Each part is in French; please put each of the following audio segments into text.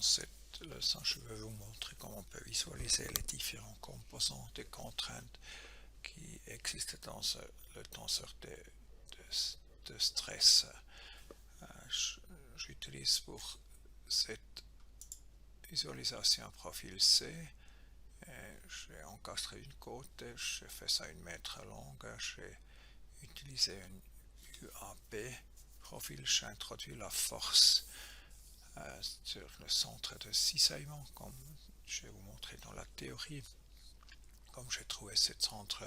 cette leçon, je vais vous montrer comment on peut visualiser les différents composants des contraintes qui existent dans le tenseur de stress. J'utilise pour cette visualisation un profil C. J'ai encastré une côte, j'ai fait ça 1 mètre longue, j'ai utilisé un UAP profil, j'ai introduit la force sur le centre de cisaillement, comme je vais vous montrer dans la théorie. Comme j'ai trouvé ce centre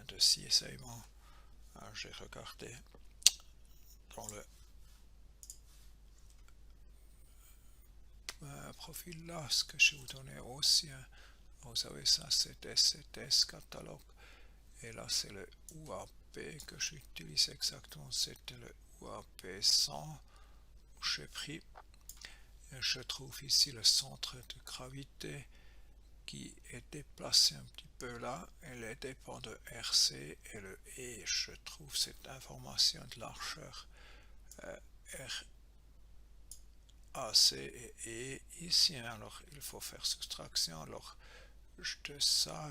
de cisaillement, j'ai regardé dans le profil là, ce que je vous donnais aussi. Vous savez, ça c'est SCTS catalogue, et là c'est le UAP que j'utilise exactement, c'était le UAP 100. J'ai pris, et je trouve ici le centre de gravité qui est déplacé un petit peu là, et les dépend de RC et le E. Je trouve cette information de largeur RAC et E ici, alors il faut faire soustraction. Alors de ça,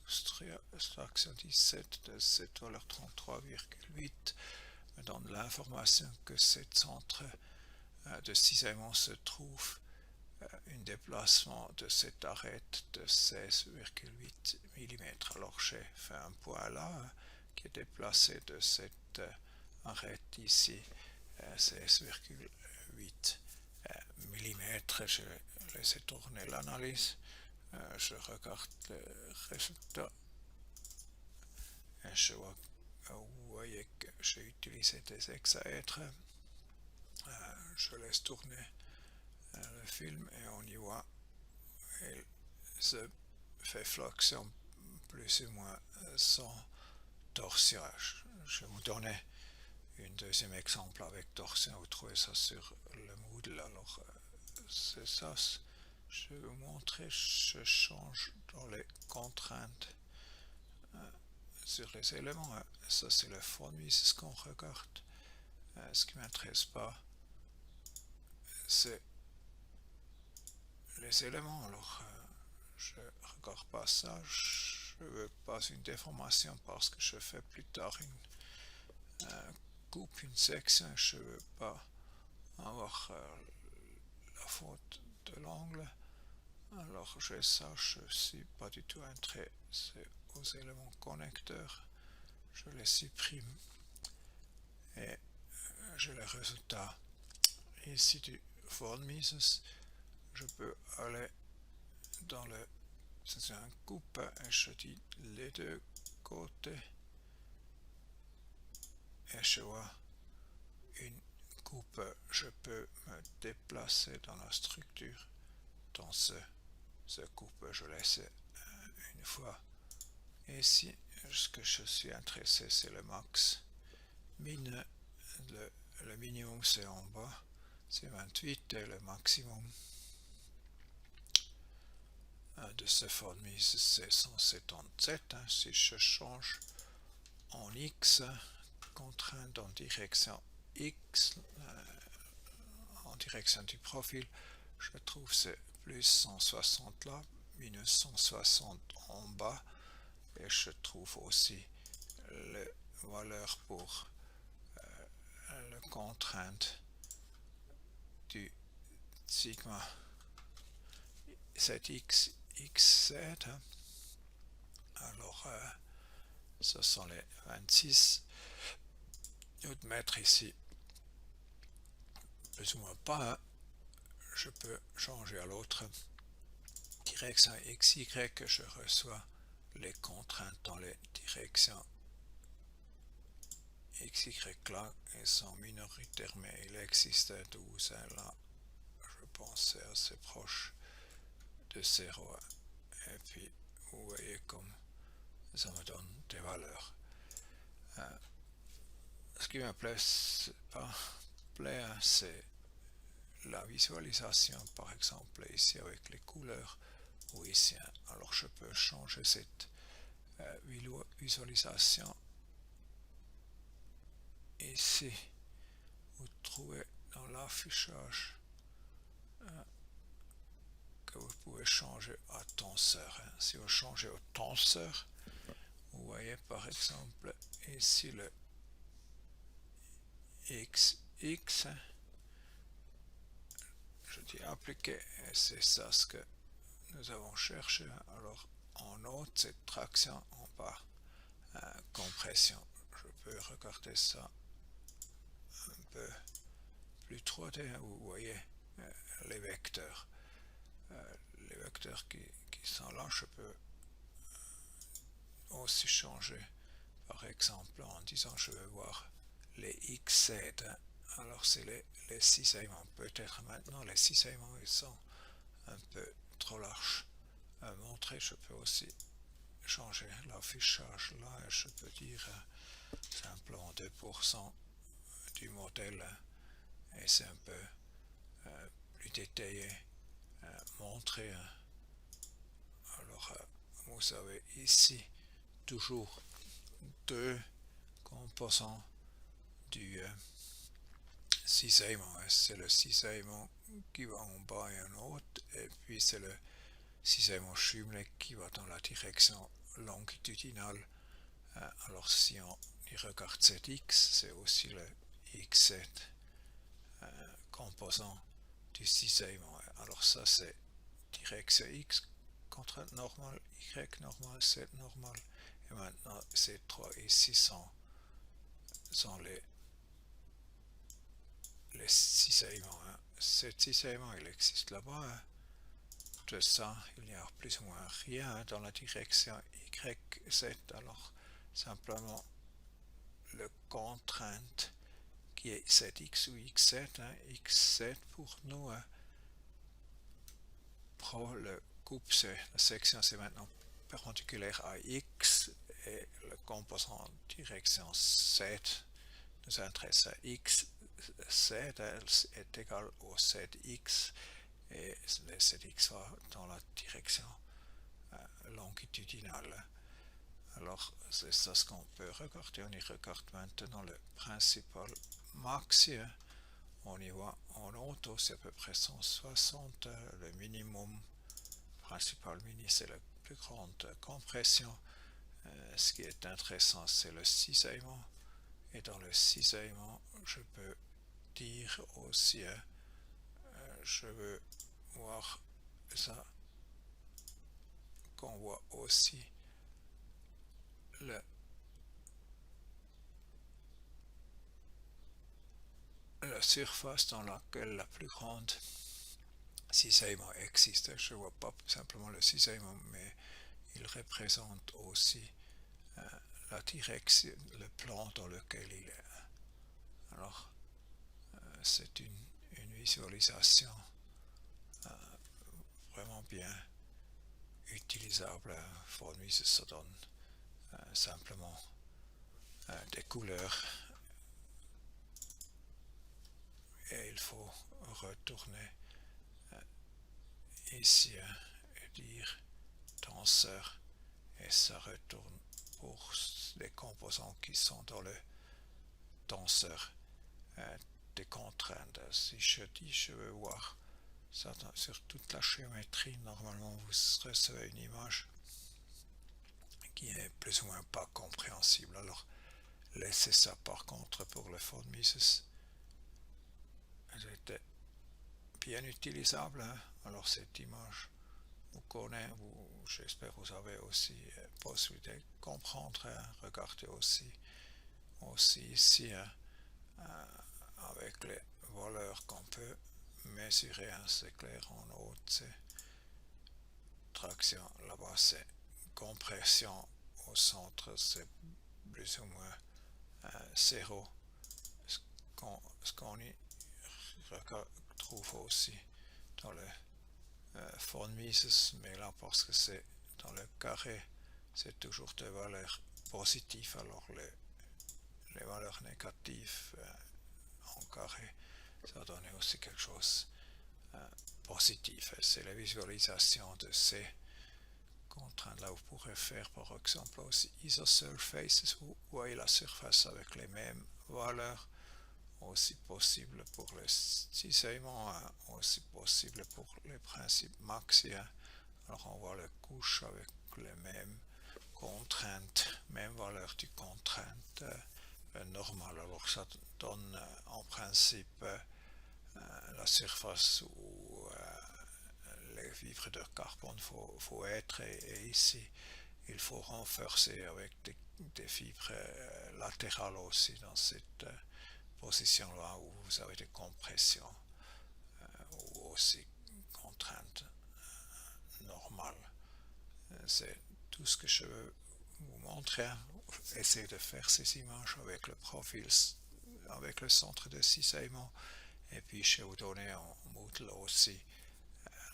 soustraction 17 de 7 valeur 33,8 me donne l'information que cet centre de cisaillement se trouve un déplacement de cette arête de 16,8 mm. Alors j'ai fait un point là qui est déplacé de cette arête ici 16,8 mm. Je vais laisser tourner l'analyse. Je regarde le résultat et je vois, vous voyez que j'ai utilisé des hexaèdres. Je laisse tourner le film et on y voit, il se fait flexion plus ou moins sans torsion. Je vous donnais un deuxième exemple avec torsion, vous trouvez ça sur le Moodle. Alors c'est ça, je vais vous montrer. Je change dans les contraintes sur les éléments. Ça c'est le formule, c'est ce qu'on regarde. Ce qui m'intéresse pas, c'est les éléments. Alors je regarde pas ça, je veux pas une déformation parce que je fais plus tard une coupe, une section. Je veux pas avoir la faute de l'angle. Alors j'ai ça, je suis pas du tout intéressé aux éléments connecteurs. Je les supprime et j'ai le résultat ici du von Mises. Je peux aller dans le, c'est un coupe et je dis les deux côtés et je vois une coupe. Je peux me déplacer dans la structure dans ce coupe. Je laisse une fois ici. Ce que je suis intéressé, c'est le max. Le minimum c'est en bas, c'est 28, et le maximum de ce formule c'est 177. Si je change en X, contrainte en direction X, en direction du profil, je trouve c'est plus 160 là, minus 160 en bas, et je trouve aussi les valeurs pour la contrainte du sigma ZX XZ. Alors ce sont les 26 Nm ici, plus ou moins pas. Je peux changer à l'autre direction XY, que je reçois les contraintes dans les directions XY là, et sont minoritaires, mais il existe 12 là. Je pense c'est assez proche de 0. Et puis vous voyez comme ça me donne des valeurs. Ce qui me plaît, c'est la visualisation, par exemple ici avec les couleurs, ou ici. Alors je peux changer cette visualisation ici. Vous trouvez dans l'affichage que vous pouvez changer à tenseur. Si vous changez au tenseur, vous voyez par exemple ici le XX, je dis appliquer, et c'est ça ce que nous avons cherché. Alors en haut, c'est traction, en bas compression. Je peux regarder ça un peu plus 3D, vous voyez les vecteurs. Les vecteurs qui sont là, je peux aussi changer, par exemple en disant je veux voir les XZ. Alors c'est les cisaillements. Peut-être maintenant les cisaillements ils sont un peu trop larges à montrer. Je peux aussi changer l'affichage là et je peux dire simplement 2% du modèle et c'est un peu plus détaillé montré. Alors vous avez ici toujours deux composants du cisaillement. C'est le cisaillement qui va en bas et en haut, et puis c'est le cisaillement jumelé qui va dans la direction longitudinale. Alors si on y regarde ZX, c'est aussi le XZ composant du cisaillement. Alors ça c'est direction X, contrainte normale, Y normale, Z normale. Et maintenant ces trois ici sont les cisaillements. Cet cisaillement il existe là-bas. De ça, il n'y a plus ou moins rien dans la direction YZ. Alors simplement le contrainte qui est ZX ou XZ. XZ pour nous, pour le coupe, la section c'est maintenant perpendiculaire à X et le composant direction Z nous intéresse à X. Z est égal au ZX et le ZX va dans la direction longitudinale. Alors c'est ça ce qu'on peut regarder. On y regarde maintenant le principal maxi. On y voit en auto c'est à peu près 160. Le minimum principal mini c'est la plus grande compression. Ce qui est intéressant c'est le cisaillement. Et dans le cisaillement je peux dire aussi je veux voir ça qu'on voit aussi la surface dans laquelle la plus grande cisaillement existe. Je ne vois pas simplement le cisaillement, mais il représente aussi la direction, le plan dans lequel il est. Alors, c'est une visualisation vraiment bien utilisable. Formises, ça donne simplement des couleurs et il faut retourner ici et dire tenseur et ça retourne pour les composants qui sont dans le tenseur des contraintes. Si je dis je veux voir ça sur toute la géométrie, normalement vous recevez une image qui est plus ou moins pas compréhensible. Alors laissez ça par contre pour le Von Mises. C'était bien utilisable. Alors cette image vous connaissez, j'espère que vous avez aussi possibilité de comprendre. Regardez aussi ici avec les valeurs qu'on peut mesurer. C'est clair, en haut c'est traction, là-bas c'est compression, au centre c'est plus ou moins 0. Ce qu'on y trouve aussi dans le Von Mises, mais là parce que c'est dans le carré, c'est toujours des valeurs positives, alors les valeurs négatives en carré, ça donne aussi quelque chose positif. C'est la visualisation de ces contraintes là. Vous pourrez faire par exemple aussi isosurfaces, vous voyez la surface avec les mêmes valeurs, aussi possible pour le cisaillement, aussi possible pour les principes maxiens. Alors on voit les couches avec les mêmes contraintes, même valeur du contrainte normale. Alors ça donne en principe la surface où les fibres de carbone faut être, et ici il faut renforcer avec des fibres latérales aussi dans cette position-là où vous avez des compressions ou aussi contraintes normales. C'est tout ce que je veux vous montrer. Essayez de faire ces images avec le profil, avec le centre de cisaillement, et puis je vais vous donner en Moodle aussi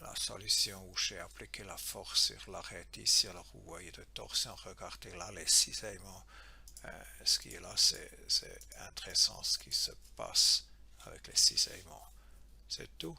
la solution où j'ai appliqué la force sur l'arête ici. Alors vous voyez de torsion, regardez là les cisaillements. Ce qui est là, c'est intéressant ce qui se passe avec les cisaillements. C'est tout.